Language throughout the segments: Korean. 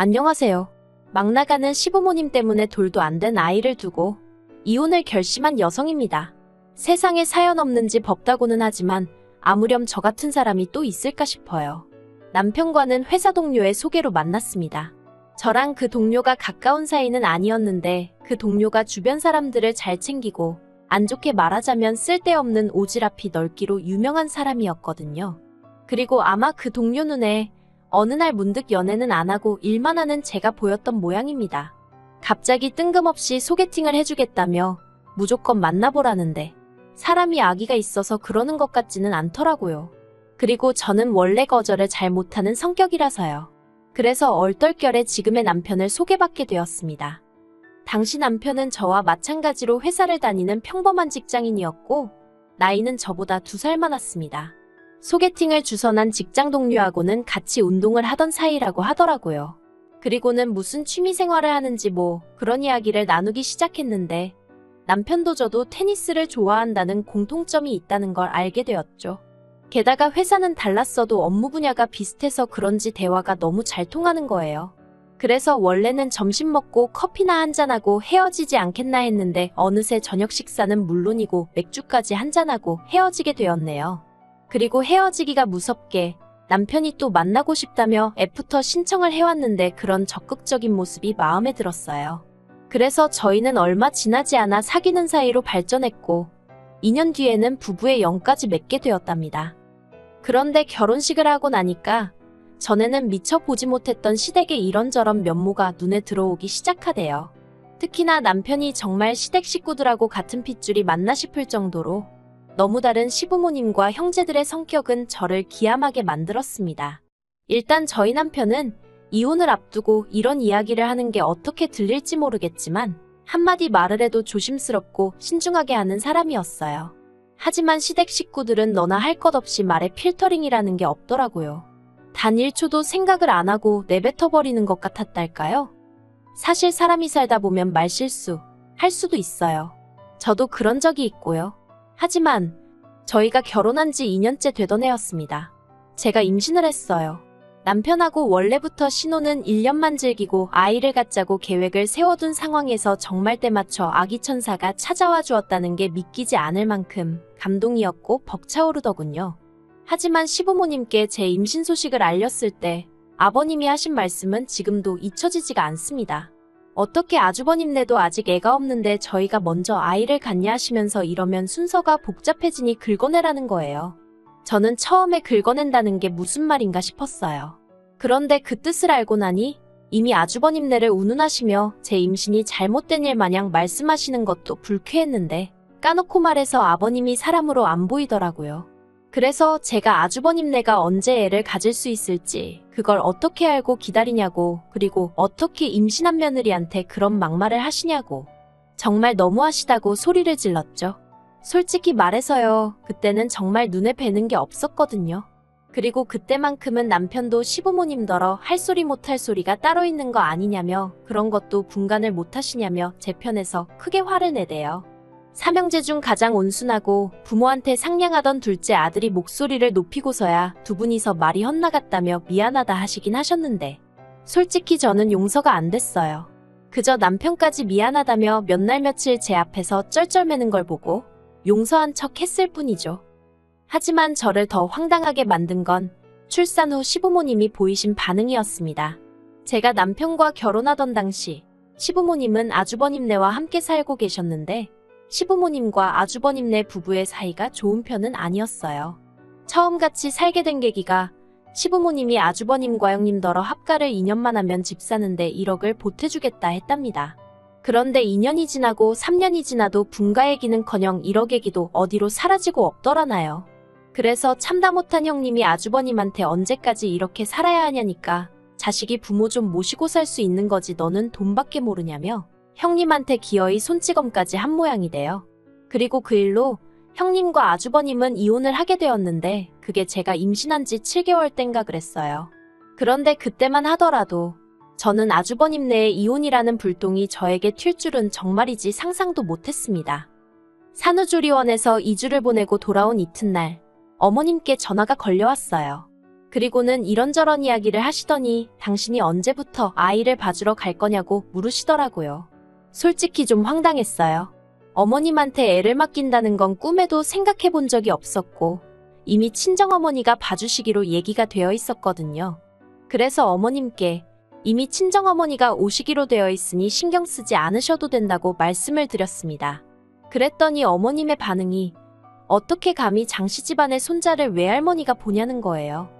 안녕하세요. 막 나가는 시부모님 때문에 돌도 안 된 아이를 두고 이혼을 결심한 여성입니다. 세상에 사연 없는지 법다고는 하지만 아무렴 저 같은 사람이 또 있을까 싶어요. 남편과는 회사 동료의 소개로 만났습니다. 저랑 그 동료가 가까운 사이는 아니었는데 그 동료가 주변 사람들을 잘 챙기고 안 좋게 말하자면 쓸데없는 오지랖이 넓기로 유명한 사람이었거든요. 그리고 아마 그 동료 눈에 어느 날 문득 연애는 안 하고 일만 하는 제가 보였던 모양입니다. 갑자기 뜬금없이 소개팅을 해주겠다며 무조건 만나보라는데 사람이 악의가 있어서 그러는 것 같지는 않더라고요. 그리고 저는 원래 거절을 잘 못하는 성격이라서요. 그래서 얼떨결에 지금의 남편을 소개받게 되었습니다. 당시 남편은 저와 마찬가지로 회사를 다니는 평범한 직장인이었고 나이는 저보다 2살 많았습니다. 소개팅을 주선한 직장 동료하고는 같이 운동을 하던 사이라고 하더라고요. 그리고는 무슨 취미생활을 하는지 그런 이야기를 나누기 시작했는데 남편도 저도 테니스를 좋아한다는 공통점이 있다는 걸 알게 되었죠. 게다가 회사는 달랐어도 업무 분야가 비슷해서 그런지 대화가 너무 잘 통하는 거예요. 그래서 원래는 점심 먹고 커피나 한잔하고 헤어지지 않겠나 했는데 어느새 저녁 식사는 물론이고 맥주까지 한잔하고 헤어지게 되었네요. 그리고 헤어지기가 무섭게 남편이 또 만나고 싶다며 애프터 신청을 해왔는데 그런 적극적인 모습이 마음에 들었어요. 그래서 저희는 얼마 지나지 않아 사귀는 사이로 발전했고 2년 뒤에는 부부의 영까지 맺게 되었답니다. 그런데 결혼식을 하고 나니까 전에는 미처 보지 못했던 시댁의 이런저런 면모가 눈에 들어오기 시작하대요. 특히나 남편이 정말 시댁 식구들하고 같은 핏줄이 맞나 싶을 정도로 너무 다른 시부모님과 형제들의 성격은 저를 기함하게 만들었습니다. 일단 저희 남편은 이혼을 앞두고 이런 이야기를 하는 게 어떻게 들릴지 모르겠지만 한마디 말을 해도 조심스럽고 신중하게 하는 사람이었어요. 하지만 시댁 식구들은 너나 할 것 없이 말에 필터링이라는 게 없더라고요. 단 1초도 생각을 안 하고 내뱉어버리는 것 같았달까요? 사실 사람이 살다 보면 말실수 할 수도 있어요. 저도 그런 적이 있고요. 하지만 저희가 결혼한 지 2년째 되던 해였습니다. 제가 임신을 했어요. 남편하고 원래부터 신혼은 1년만 즐기고 아이를 갖자고 계획을 세워둔 상황에서 정말 때맞춰 아기 천사가 찾아와 주었다는 게 믿기지 않을 만큼 감동이었고 벅차오르더군요. 하지만 시부모님께 제 임신 소식을 알렸을 때 아버님이 하신 말씀은 지금도 잊혀지지가 않습니다. 어떻게 아주버님네도 아직 애가 없는데 저희가 먼저 아이를 갖냐 하시면서 이러면 순서가 복잡해지니 긁어내라는 거예요. 저는 처음에 긁어낸다는 게 무슨 말인가 싶었어요. 그런데 그 뜻을 알고 나니 이미 아주버님네를 운운하시며 제 임신이 잘못된 일 마냥 말씀하시는 것도 불쾌했는데 까놓고 말해서 아버님이 사람으로 안 보이더라고요. 그래서 제가 아주버님네가 언제 애를 가질 수 있을지 그걸 어떻게 알고 기다리냐고 그리고 어떻게 임신한 며느리한테 그런 막말을 하시냐고 정말 너무하시다고 소리를 질렀죠. 솔직히 말해서요. 그때는 정말 눈에 뵈는 게 없었거든요. 그리고 그때만큼은 남편도 시부모님더러 할 소리 못할 소리가 따로 있는 거 아니냐며 그런 것도 분간을 못하시냐며 제 편에서 크게 화를 내대요. 삼형제 중 가장 온순하고 부모한테 상냥하던 둘째 아들이 목소리를 높이고서야 두 분이서 말이 헛나갔다며 미안하다 하시긴 하셨는데 솔직히 저는 용서가 안 됐어요. 그저 남편까지 미안하다며 몇 날 며칠 제 앞에서 쩔쩔매는 걸 보고 용서한 척 했을 뿐이죠. 하지만 저를 더 황당하게 만든 건 출산 후 시부모님이 보이신 반응이었습니다. 제가 남편과 결혼하던 당시 시부모님은 아주버님네와 함께 살고 계셨는데 시부모님과 아주버님네 부부의 사이가 좋은 편은 아니었어요. 처음 같이 살게 된 계기가 시부모님이 아주버님과 형님더러 합가를 2년만 하면 집 사는데 1억을 보태주겠다 했답니다. 그런데 2년이 지나고 3년이 지나도 분가 얘기는커녕 1억 얘기도 어디로 사라지고 없더라나요. 그래서 참다 못한 형님이 아주버님한테 언제까지 이렇게 살아야 하냐니까 자식이 부모 좀 모시고 살 수 있는 거지 너는 돈밖에 모르냐며 형님한테 기어이 손찌검까지 한 모양이 돼요. 그리고 그 일로 형님과 아주버님은 이혼을 하게 되었는데 그게 제가 임신한 지 7개월 땐가 그랬어요. 그런데 그때만 하더라도 저는 아주버님네의 이혼이라는 불똥이 저에게 튈 줄은 정말이지 상상도 못했습니다. 산후조리원에서 2주를 보내고 돌아온 이튿날 어머님께 전화가 걸려왔어요. 그리고는 이런저런 이야기를 하시더니 당신이 언제부터 아이를 봐주러 갈 거냐고 물으시더라고요. 솔직히 좀 황당했어요. 어머님한테 애를 맡긴다는 건 꿈에도 생각해 본 적이 없었고 이미 친정어머니가 봐주시기로 얘기가 되어 있었거든요. 그래서 어머님께 이미 친정어머니가 오시기로 되어 있으니 신경 쓰지 않으셔도 된다고 말씀을 드렸습니다. 그랬더니 어머님의 반응이 어떻게 감히 장씨 집안의 손자를 외할머니가 보냐는 거예요.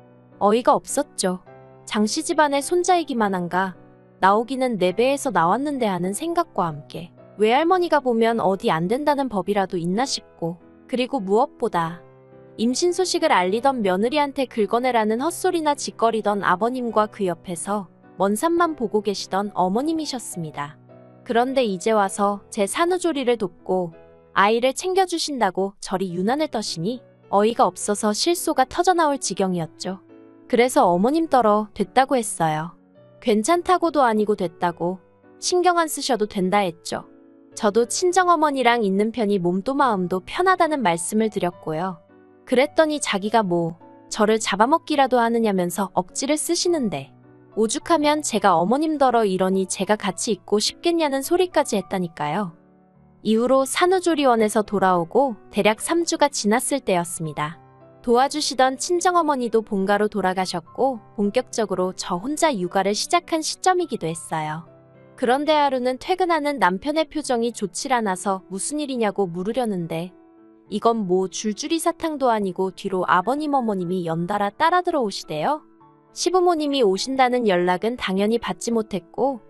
어이가 없었죠. 장씨 집안의 손자이기만 한가 나오기는 내 배에서 나왔는데 하는 생각과 함께 외할머니가 보면 어디 안 된다는 법이라도 있나 싶고 그리고 무엇보다 임신 소식을 알리던 며느리한테 긁어내라는 헛소리나 짓거리던 아버님과 그 옆에서 먼 산만 보고 계시던 어머님이셨습니다. 그런데 이제 와서 제 산후조리를 돕고 아이를 챙겨주신다고 저리 유난을 떠시니 어이가 없어서 실소가 터져나올 지경이었죠. 그래서 어머님 떨어 됐다고 했어요. 괜찮다고도 아니고 됐다고 신경 안 쓰셔도 된다 했죠. 저도 친정어머니랑 있는 편이 몸도 마음도 편하다는 말씀을 드렸고요. 그랬더니 자기가 뭐 저를 잡아먹기라도 하느냐면서 억지를 쓰시는데 오죽하면 제가 어머님더러 이러니 제가 같이 있고 싶겠냐는 소리까지 했다니까요. 이후로 산후조리원에서 돌아오고 대략 3주가 지났을 때였습니다. 도와주시던 친정어머니도 본가로 돌아가셨고 본격적으로 저 혼자 육아를 시작한 시점이기도 했어요. 그런데 하루는 퇴근하는 남편의 표정이 좋질 않아서 무슨 일이냐고 물으려는데 이건 뭐 줄줄이 사탕도 아니고 뒤로 아버님 어머님이 연달아 따라 들어오시대요. 시부모님이 오신다는 연락은 당연히 받지 못했고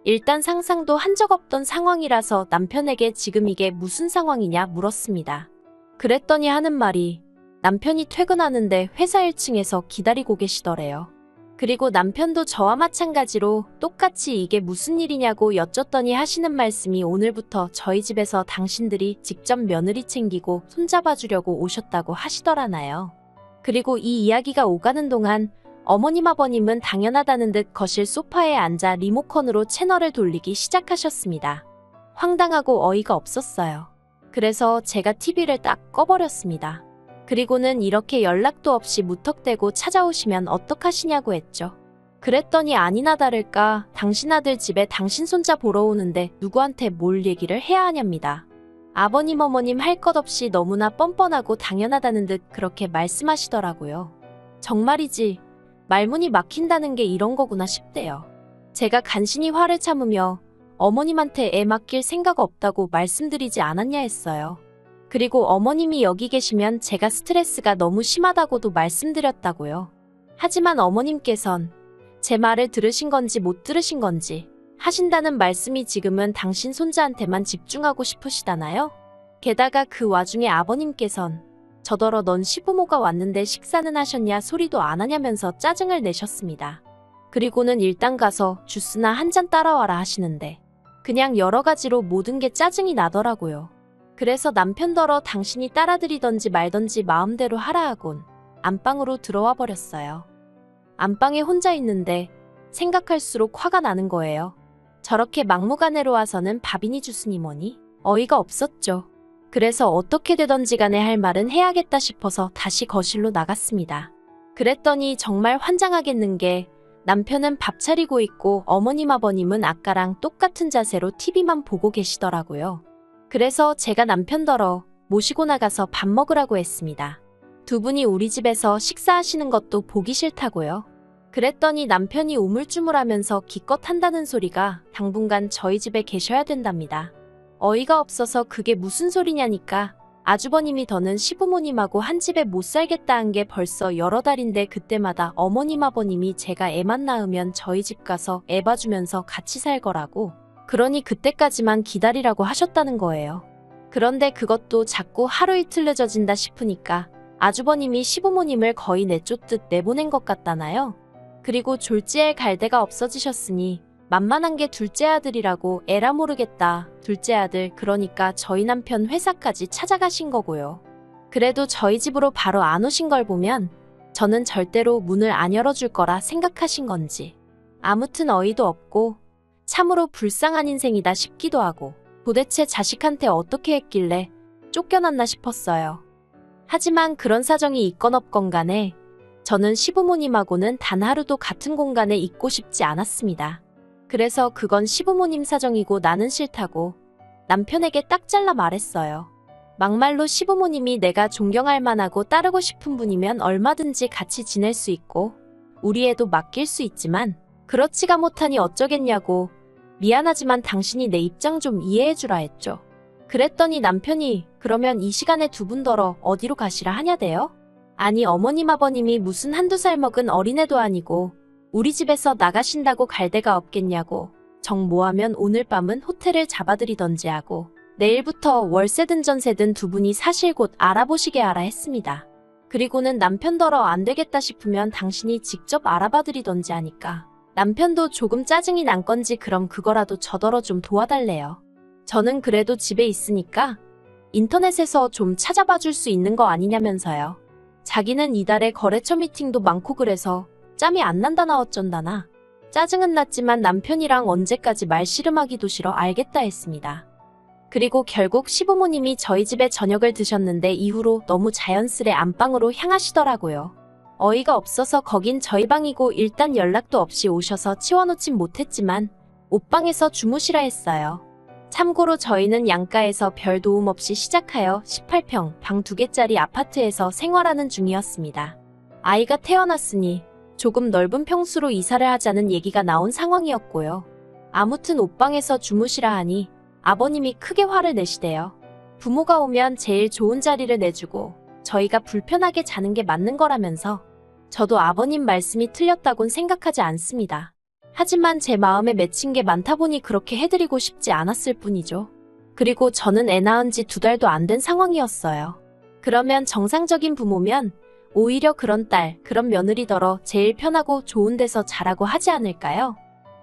일단 상상도 한 적 없던 상황이라서 남편에게 지금 이게 무슨 상황이냐 물었습니다. 그랬더니 하는 말이 남편이 퇴근하는데 회사 1층에서 기다리고 계시더래요. 그리고 남편도 저와 마찬가지로 똑같이 이게 무슨 일이냐고 여쭸더니 하시는 말씀이 오늘부터 저희 집에서 당신들이 직접 며느리 챙기고 손잡아주려고 오셨다고 하시더라나요. 그리고 이 이야기가 오가는 동안 어머님 아버님은 당연하다는 듯 거실 소파에 앉아 리모컨으로 채널을 돌리기 시작하셨습니다. 황당하고 어이가 없었어요. 그래서 제가 TV를 딱 꺼버렸습니다. 그리고는 이렇게 연락도 없이 무턱대고 찾아오시면 어떡하시냐고 했죠. 그랬더니 아니나 다를까 당신 아들 집에 당신 손자 보러 오는데 누구한테 뭘 얘기를 해야 하냐입니다. 아버님 어머님 할 것 없이 너무나 뻔뻔하고 당연하다는 듯 그렇게 말씀하시더라고요. 정말이지 말문이 막힌다는 게 이런 거구나 싶대요. 제가 간신히 화를 참으며 어머님한테 애 맡길 생각 없다고 말씀드리지 않았냐 했어요. 그리고 어머님이 여기 계시면 제가 스트레스가 너무 심하다고도 말씀드렸다고요. 하지만 어머님께선 제 말을 들으신 건지 못 들으신 건지 하신다는 말씀이 지금은 당신 손자한테만 집중하고 싶으시다나요? 게다가 그 와중에 아버님께선 저더러 넌 시부모가 왔는데 식사는 하셨냐 소리도 안 하냐면서 짜증을 내셨습니다. 그리고는 일단 가서 주스나 한 잔 따라와라 하시는데 그냥 여러 가지로 모든 게 짜증이 나더라고요. 그래서 남편더러 당신이 따라드리던지 말던지 마음대로 하라 하곤 안방으로 들어와 버렸어요. 안방에 혼자 있는데 생각할수록 화가 나는 거예요. 저렇게 막무가내로 와서는 밥이니 주스니 뭐니? 어이가 없었죠. 그래서 어떻게 되던지 간에 할 말은 해야겠다 싶어서 다시 거실로 나갔습니다. 그랬더니 정말 환장하겠는 게 남편은 밥 차리고 있고 어머님 아버님은 아까랑 똑같은 자세로 TV만 보고 계시더라고요. 그래서 제가 남편더러 모시고 나가서 밥 먹으라고 했습니다. 두 분이 우리 집에서 식사하시는 것도 보기 싫다고요. 그랬더니 남편이 우물쭈물하면서 기껏 한다는 소리가 당분간 저희 집에 계셔야 된답니다. 어이가 없어서 그게 무슨 소리냐니까 아주버님이 더는 시부모님하고 한 집에 못 살겠다 한 게 벌써 여러 달인데 그때마다 어머님 아버님이 제가 애만 낳으면 저희 집 가서 애 봐주면서 같이 살 거라고 그러니 그때까지만 기다리라고 하셨다는 거예요. 그런데 그것도 자꾸 하루 이틀 늦어진다 싶으니까 아주버님이 시부모님을 거의 내쫓듯 내보낸 것 같다나요? 그리고 졸지에 갈 데가 없어지셨으니 만만한 게 둘째 아들이라고 에라 모르겠다. 둘째 아들 그러니까 저희 남편 회사까지 찾아가신 거고요. 그래도 저희 집으로 바로 안 오신 걸 보면 저는 절대로 문을 안 열어줄 거라 생각하신 건지 아무튼 어이도 없고 참으로 불쌍한 인생이다 싶기도 하고 도대체 자식한테 어떻게 했길래 쫓겨났나 싶었어요. 하지만 그런 사정이 있건 없건 간에 저는 시부모님하고는 단 하루도 같은 공간에 있고 싶지 않았습니다. 그래서 그건 시부모님 사정이고 나는 싫다고 남편에게 딱 잘라 말했어요. 막말로 시부모님이 내가 존경할 만하고 따르고 싶은 분이면 얼마든지 같이 지낼 수 있고 우리 애도 맡길 수 있지만 그렇지가 못하니 어쩌겠냐고 미안하지만 당신이 내 입장 좀 이해해주라 했죠. 그랬더니 남편이 그러면 이 시간에 두 분 더러 어디로 가시라 하냐대요? 아니 어머님 아버님이 무슨 한두 살 먹은 어린애도 아니고 우리 집에서 나가신다고 갈 데가 없겠냐고 정 뭐하면 오늘 밤은 호텔을 잡아드리던지 하고 내일부터 월세든 전세든 두 분이 사실 곳 알아보시게 하라 했습니다. 그리고는 남편더러 안 되겠다 싶으면 당신이 직접 알아봐드리던지 하니까 남편도 조금 짜증이 난 건지 그럼 그거라도 저더러 좀 도와달래요. 저는 그래도 집에 있으니까 인터넷에서 좀 찾아봐 줄 수 있는 거 아니냐면서요. 자기는 이달에 거래처 미팅도 많고 그래서 짬이 안 난다나 어쩐다나. 짜증은 났지만 남편이랑 언제까지 말씨름하기도 싫어 알겠다 했습니다. 그리고 결국 시부모님이 저희 집에 저녁을 드셨는데 이후로 너무 자연스레 안방으로 향하시더라고요. 어이가 없어서 거긴 저희 방이고 일단 연락도 없이 오셔서 치워놓진 못했지만 옷방에서 주무시라 했어요. 참고로 저희는 양가에서 별 도움 없이 시작하여 18평 방 2개짜리 아파트에서 생활하는 중이었습니다. 아이가 태어났으니 조금 넓은 평수로 이사를 하자는 얘기가 나온 상황이었고요. 아무튼 옷방에서 주무시라 하니 아버님이 크게 화를 내시대요. 부모가 오면 제일 좋은 자리를 내주고 저희가 불편하게 자는 게 맞는 거라면서 저도 아버님 말씀이 틀렸다곤 생각하지 않습니다. 하지만 제 마음에 맺힌 게 많다 보니 그렇게 해드리고 싶지 않았을 뿐이죠. 그리고 저는 애 낳은 지 2달도 안 된 상황이었어요. 그러면 정상적인 부모면 오히려 그런 딸, 그런 며느리더러 제일 편하고 좋은 데서 자라고 하지 않을까요?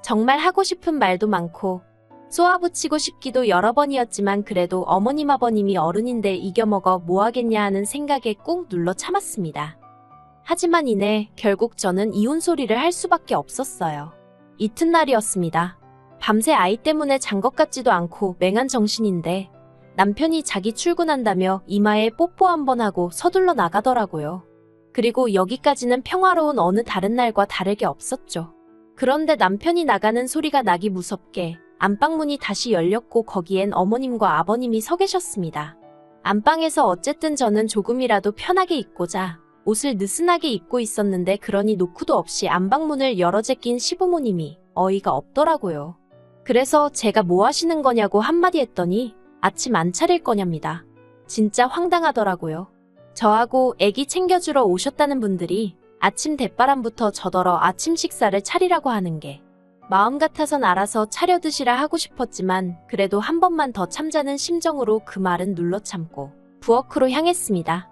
정말 하고 싶은 말도 많고 쏘아붙이고 싶기도 여러 번이었지만 그래도 어머님 아버님이 어른인데 이겨먹어 뭐하겠냐 하는 생각에 꾹 눌러 참았습니다. 하지만 이내 결국 저는 이혼 소리를 할 수밖에 없었어요. 이튿날이었습니다. 밤새 아이 때문에 잔 것 같지도 않고 맹한 정신인데 남편이 자기 출근한다며 이마에 뽀뽀 한번 하고 서둘러 나가더라고요. 그리고 여기까지는 평화로운 어느 다른 날과 다르게 없었죠. 그런데 남편이 나가는 소리가 나기 무섭게 안방문이 다시 열렸고 거기엔 어머님과 아버님이 서 계셨습니다. 안방에서 어쨌든 저는 조금이라도 편하게 있고자 옷을 느슨하게 입고 있었는데 그러니 노크도 없이 안방문을 열어 제낀 시부모님이 어이가 없더라고요. 그래서 제가 뭐 하시는 거냐고 한마디 했더니 아침 안 차릴 거냐입니다. 진짜 황당하더라고요. 저하고 애기 챙겨주러 오셨다는 분들이 아침 대바람부터 저더러 아침 식사를 차리라고 하는 게 마음 같아선 알아서 차려 드시라 하고 싶었지만 그래도 한 번만 더 참자는 심정으로 그 말은 눌러 참고 부엌으로 향했습니다.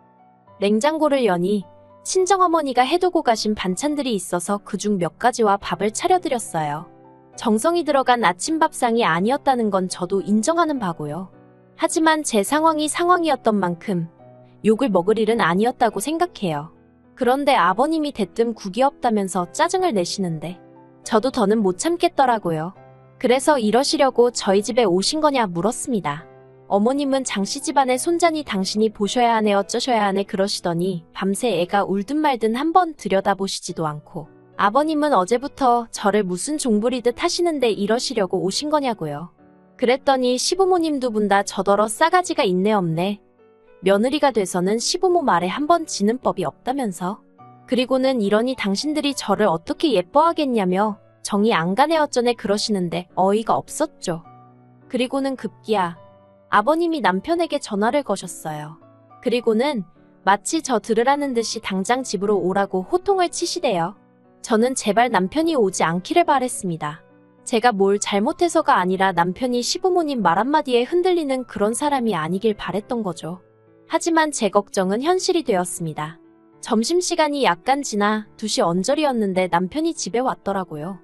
냉장고를 여니 친정어머니가 해두고 가신 반찬들이 있어서 그중 몇 가지와 밥을 차려드렸어요. 정성이 들어간 아침밥상이 아니었다는 건 저도 인정하는 바고요. 하지만 제 상황이 상황이었던 만큼 욕을 먹을 일은 아니었다고 생각해요. 그런데 아버님이 대뜸 국이 없다면서 짜증을 내시는데 저도 더는 못 참겠더라고요. 그래서 이러시려고 저희 집에 오신 거냐 물었습니다. 어머님은 장씨 집안의 손자니 당신이 보셔야 하네 어쩌셔야 하네 그러시더니 밤새 애가 울든 말든 한번 들여다보시지도 않고 아버님은 어제부터 저를 무슨 종부리듯 하시는데 이러시려고 오신 거냐고요. 그랬더니 시부모님 두 분 다 저더러 싸가지가 있네 없네. 며느리가 돼서는 시부모 말에 한번 지는 법이 없다면서. 그리고는 이러니 당신들이 저를 어떻게 예뻐하겠냐며 정이 안 가네 어쩌네 그러시는데 어이가 없었죠. 그리고는 급기야 아버님이 남편에게 전화를 거셨어요. 그리고는 마치 저 들으라는 듯이 당장 집으로 오라고 호통을 치시대요. 저는 제발 남편이 오지 않기를 바랬습니다. 제가 뭘 잘못해서가 아니라 남편이 시부모님 말 한마디에 흔들리는 그런 사람이 아니길 바랬던 거죠. 하지만 제 걱정은 현실이 되었습니다. 점심시간이 약간 지나 2시 언저리였는데 남편이 집에 왔더라고요.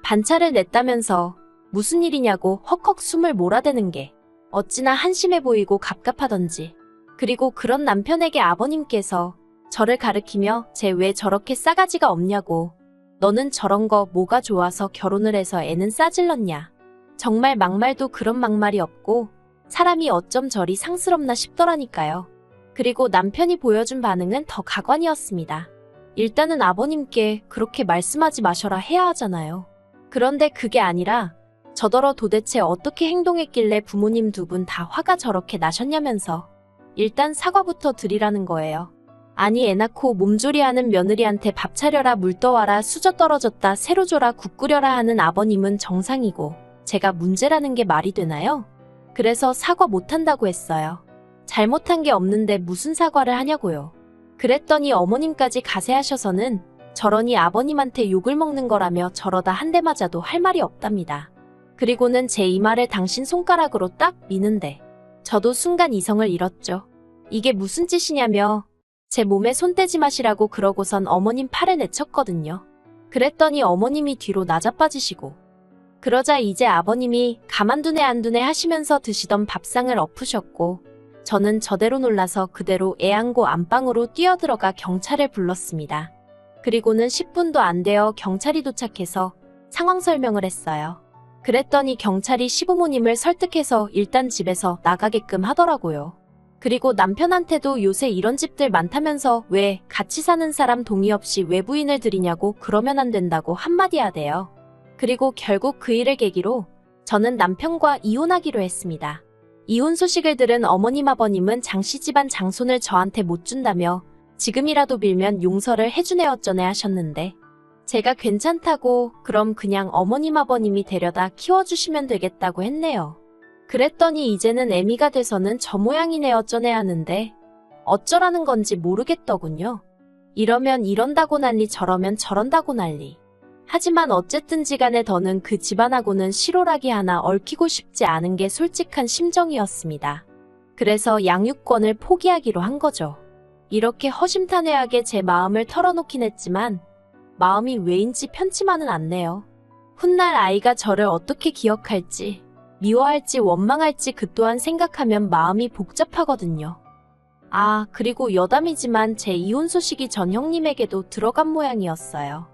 반차를 냈다면서 무슨 일이냐고 헉헉 숨을 몰아대는 게 어찌나 한심해 보이고 갑갑하던지. 그리고 그런 남편에게 아버님께서 저를 가리키며 쟤 왜 저렇게 싸가지가 없냐고 너는 저런 거 뭐가 좋아서 결혼을 해서 애는 싸질렀냐. 정말 막말도 그런 막말이 없고 사람이 어쩜 저리 상스럽나 싶더라니까요. 그리고 남편이 보여준 반응은 더 가관이었습니다. 일단은 아버님께 그렇게 말씀하지 마셔라 해야 하잖아요. 그런데 그게 아니라 저더러 도대체 어떻게 행동했길래 부모님 두 분 다 화가 저렇게 나셨냐면서 일단 사과부터 드리라는 거예요. 아니 애 낳고 몸조리하는 며느리한테 밥 차려라 물 떠와라 수저 떨어졌다 새로 줘라 국 끓여라 하는 아버님은 정상이고 제가 문제라는 게 말이 되나요? 그래서 사과 못한다고 했어요. 잘못한 게 없는데 무슨 사과를 하냐고요. 그랬더니 어머님까지 가세하셔서는 저러니 아버님한테 욕을 먹는 거라며 저러다 한 대 맞아도 할 말이 없답니다. 그리고는 제 이마를 당신 손가락으로 딱 미는데 저도 순간 이성을 잃었죠. 이게 무슨 짓이냐며 제 몸에 손대지 마시라고 그러고선 어머님 팔을 내쳤거든요. 그랬더니 어머님이 뒤로 나자빠지시고 그러자 이제 아버님이 가만두네 안 두네 하시면서 드시던 밥상을 엎으셨고 저는 저대로 놀라서 그대로 애 안고 안방으로 뛰어들어가 경찰을 불렀습니다. 그리고는 10분도 안 되어 경찰이 도착해서 상황 설명을 했어요. 그랬더니 경찰이 시부모님을 설득해서 일단 집에서 나가게끔 하더라고요. 그리고 남편한테도 요새 이런 집들 많다면서 왜 같이 사는 사람 동의 없이 외부인을 들이냐고 그러면 안 된다고 한마디 하대요. 그리고 결국 그 일을 계기로 저는 남편과 이혼하기로 했습니다. 이혼 소식을 들은 어머님 아버님은 장씨 집안 장손을 저한테 못 준다며 지금이라도 빌면 용서를 해주네 어쩌네 하셨는데 제가 괜찮다고 그럼 그냥 어머님 아버님이 데려다 키워주시면 되겠다고 했네요. 그랬더니 이제는 애미가 돼서는 저 모양이네 어쩌네 하는데 어쩌라는 건지 모르겠더군요. 이러면 이런다고 난리 저러면 저런다고 난리. 하지만 어쨌든지 간에 더는 그 집안하고는 실오라기 하나 얽히고 싶지 않은 게 솔직한 심정이었습니다. 그래서 양육권을 포기하기로 한 거죠. 이렇게 허심탄회하게 제 마음을 털어놓긴 했지만 마음이 왜인지 편치만은 않네요. 훗날 아이가 저를 어떻게 기억할지 미워할지 원망할지 그 또한 생각하면 마음이 복잡하거든요. 아, 그리고 여담이지만 제 이혼 소식이 전 형님에게도 들어간 모양이었어요.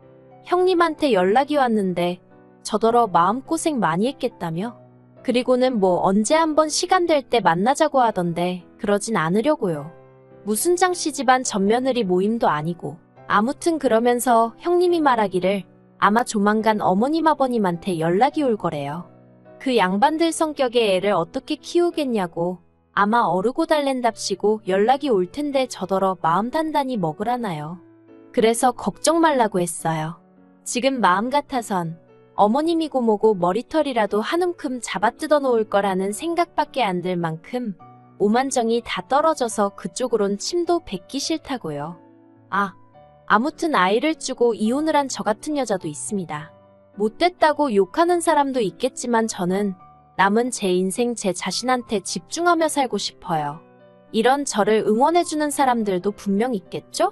형님한테 연락이 왔는데 저더러 마음고생 많이 했겠다며? 그리고는 뭐 언제 한번 시간 될 때 만나자고 하던데 그러진 않으려고요. 무슨 장씨 집안 전며느리 모임도 아니고 아무튼 그러면서 형님이 말하기를 아마 조만간 어머님 아버님한테 연락이 올 거래요. 그 양반들 성격의 애를 어떻게 키우겠냐고 아마 어르고 달랜답시고 연락이 올 텐데 저더러 마음 단단히 먹으라나요. 그래서 걱정 말라고 했어요. 지금 마음 같아선 어머님이고 뭐고 머리털이라도 한 움큼 잡아 뜯어 놓을 거라는 생각밖에 안 들 만큼 오만정이 다 떨어져서 그쪽으론 침도 뱉기 싫다고요. 아무튼 아이를 주고 이혼을 한 저 같은 여자도 있습니다. 못됐다고 욕하는 사람도 있겠지만 저는 남은 제 인생 제 자신한테 집중하며 살고 싶어요. 이런 저를 응원해주는 사람들도 분명 있겠죠?